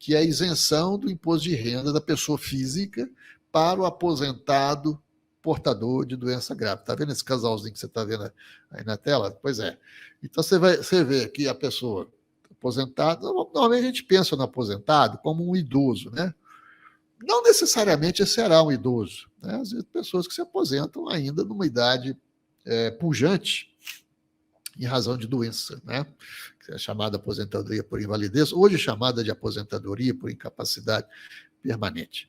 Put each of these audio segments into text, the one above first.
que é a isenção do imposto de renda da pessoa física para o aposentado portador de doença grave. Está vendo esse casalzinho que você está vendo aí na tela? Pois é. Então você vê que a pessoa aposentada, normalmente a gente pensa no aposentado como um idoso, né? Não necessariamente será um idoso, né? Às vezes pessoas que se aposentam ainda numa idade pujante em razão de doença, né? Que é chamada aposentadoria por invalidez, hoje chamada de aposentadoria por incapacidade permanente.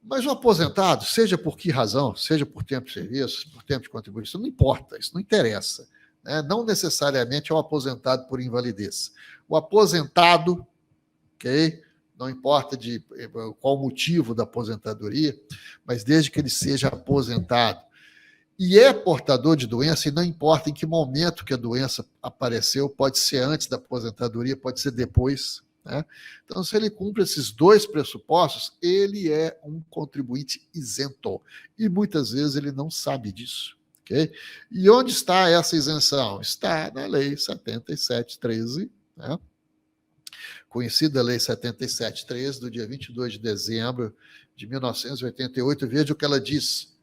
Mas o aposentado, seja por que razão, seja por tempo de serviço, por tempo de contribuição, não importa, isso não interessa, né? Não necessariamente é o aposentado por invalidez. O aposentado, ok? Não importa de qual motivo da aposentadoria, mas desde que ele seja aposentado e é portador de doença, e não importa em que momento que a doença apareceu, pode ser antes da aposentadoria, pode ser depois, né? Então, se ele cumpre esses dois pressupostos, ele é um contribuinte isento. E muitas vezes ele não sabe disso. Okay? E onde está essa isenção? Está na Lei 7713, né? Conhecida Lei 7713, do dia 22 de dezembro de 1988. Veja o que ela diz.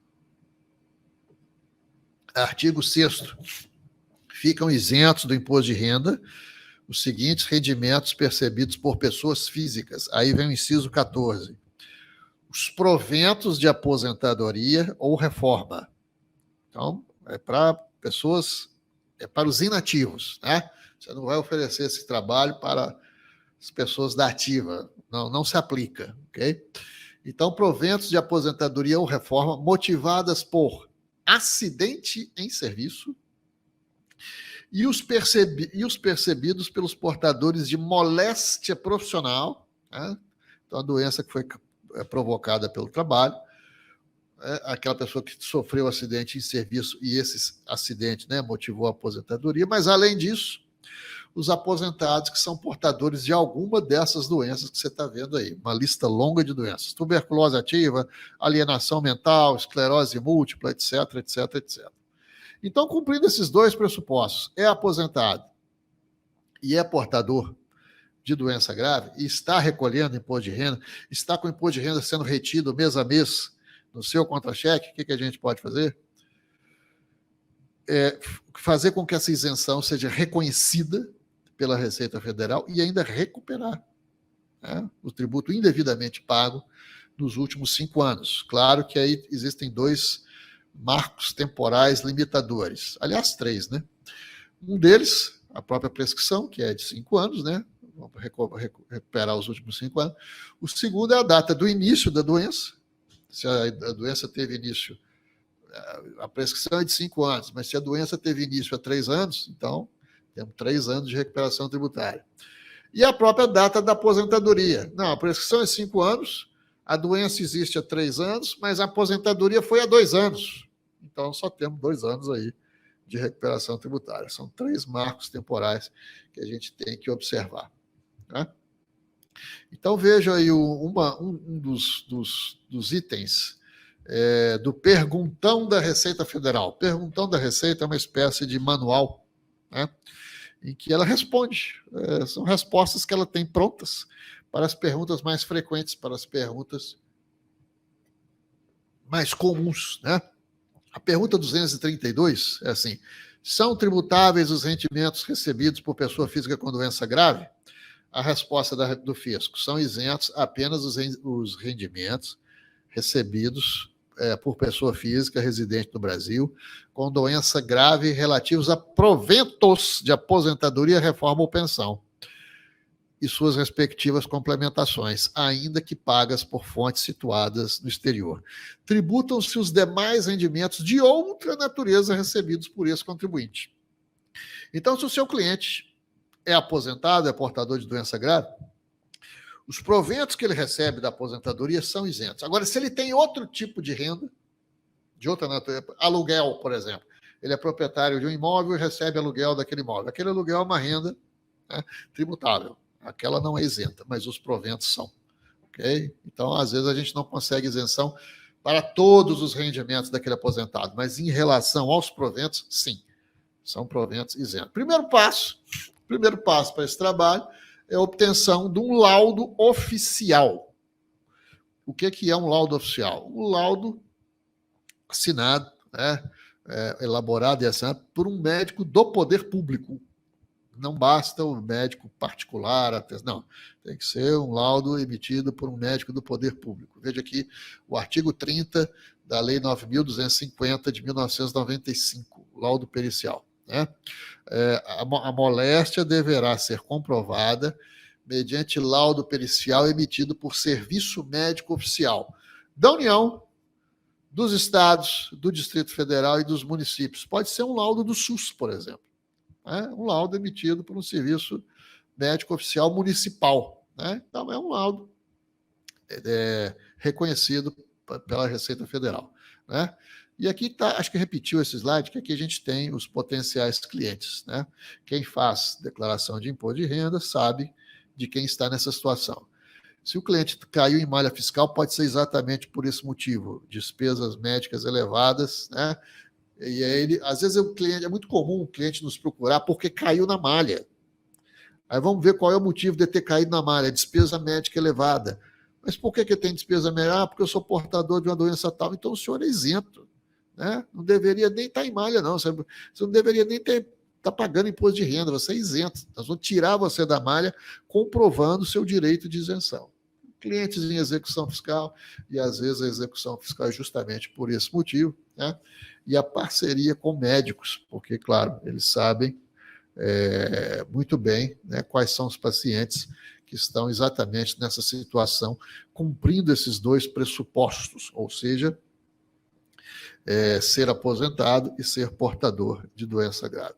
Artigo 6º. Ficam isentos do imposto de renda os seguintes rendimentos percebidos por pessoas físicas. Aí vem o inciso 14. Os proventos de aposentadoria ou reforma. Então, é para pessoas, é para os inativos, né? Você não vai oferecer esse trabalho para as pessoas da ativa. Não se aplica, ok? Então, proventos de aposentadoria ou reforma motivadas por acidente em serviço e os percebidos pelos portadores de moléstia profissional, né? Então, a doença que foi provocada pelo trabalho, aquela pessoa que sofreu acidente em serviço e esse acidente, né, motivou a aposentadoria, mas, além disso, os aposentados que são portadores de alguma dessas doenças que você está vendo aí, uma lista longa de doenças, tuberculose ativa, alienação mental, esclerose múltipla, etc, etc, etc. Então, cumprindo esses dois pressupostos, é aposentado e é portador de doença grave e está recolhendo imposto de renda, está com o imposto de renda sendo retido mês a mês no seu contra-cheque, o que a gente pode fazer? Fazer com que essa isenção seja reconhecida pela Receita Federal e ainda recuperar, né, o tributo indevidamente pago nos últimos 5 anos. Claro que aí existem 2 marcos temporais limitadores. Aliás, 3, né? Um deles, a própria prescrição, que é de 5 anos, né? Vamos recuperar os últimos 5 anos. O segundo é a data do início da doença. Se a doença teve início, a prescrição é de 5 anos, mas se a doença teve início há 3 anos, então temos 3 anos de recuperação tributária. E a própria data da aposentadoria. Não, a prescrição é 5 anos, a doença existe há 3 anos, mas a aposentadoria foi há 2 anos. Então, só temos 2 anos aí de recuperação tributária. São 3 marcos temporais que a gente tem que observar, né? Então, veja aí um dos itens do perguntão da Receita Federal. Perguntão da Receita é uma espécie de manual, né, em que ela responde. São respostas que ela tem prontas para as perguntas mais frequentes, para as perguntas mais comuns, né? A pergunta 232 é assim: são tributáveis os rendimentos recebidos por pessoa física com doença grave? A resposta do fisco: são isentos apenas os rendimentos recebidos por pessoa física residente no Brasil com doença grave relativos a proventos de aposentadoria, reforma ou pensão e suas respectivas complementações, ainda que pagas por fontes situadas no exterior. Tributam-se os demais rendimentos de outra natureza recebidos por esse contribuinte. Então, se o seu cliente é aposentado, é portador de doença grave, os proventos que ele recebe da aposentadoria são isentos. Agora, se ele tem outro tipo de renda, de outra natureza, aluguel, por exemplo, ele é proprietário de um imóvel e recebe aluguel daquele imóvel. Aquele aluguel é uma renda, né, tributável. Aquela não é isenta, mas os proventos são. Okay? Então, às vezes, a gente não consegue isenção para todos os rendimentos daquele aposentado, mas em relação aos proventos, sim, são proventos isentos. Primeiro passo para esse trabalho é a obtenção de um laudo oficial. O que é um laudo oficial? Um laudo assinado, né, elaborado e assinado por um médico do poder público. Não basta o médico particular, não. Tem que ser um laudo emitido por um médico do poder público. Veja aqui o artigo 30 da Lei 9.250 de 1995, laudo pericial. Né? A moléstia deverá ser comprovada mediante laudo pericial emitido por serviço médico oficial da União, dos estados, do Distrito Federal e dos municípios. Pode ser um laudo do SUS, por exemplo. Um laudo emitido por um serviço médico oficial municipal. Né? Então, é um laudo reconhecido pela Receita Federal. Né? E aqui está, acho que repetiu esse slide, que aqui a gente tem os potenciais clientes. Né? Quem faz declaração de imposto de renda sabe de quem está nessa situação. Se o cliente caiu em malha fiscal, pode ser exatamente por esse motivo, despesas médicas elevadas, né? E aí ele, às vezes o cliente, é muito comum o cliente nos procurar porque caiu na malha. Aí vamos ver qual é o motivo de ter caído na malha, despesa médica elevada. Mas por que tem despesa médica? Ah, porque eu sou portador de uma doença tal, então o senhor é isento. Né? Não deveria nem estar em malha, não. Você não deveria nem estar pagando imposto de renda, você é isento. Nós vamos tirar você da malha comprovando o seu direito de isenção. Clientes em execução fiscal, e às vezes a execução fiscal é justamente por esse motivo, né? E a parceria com médicos, porque, claro, eles sabem muito bem, né, quais são os pacientes que estão exatamente nessa situação, cumprindo esses dois pressupostos, ou seja, ser aposentado e ser portador de doença grave.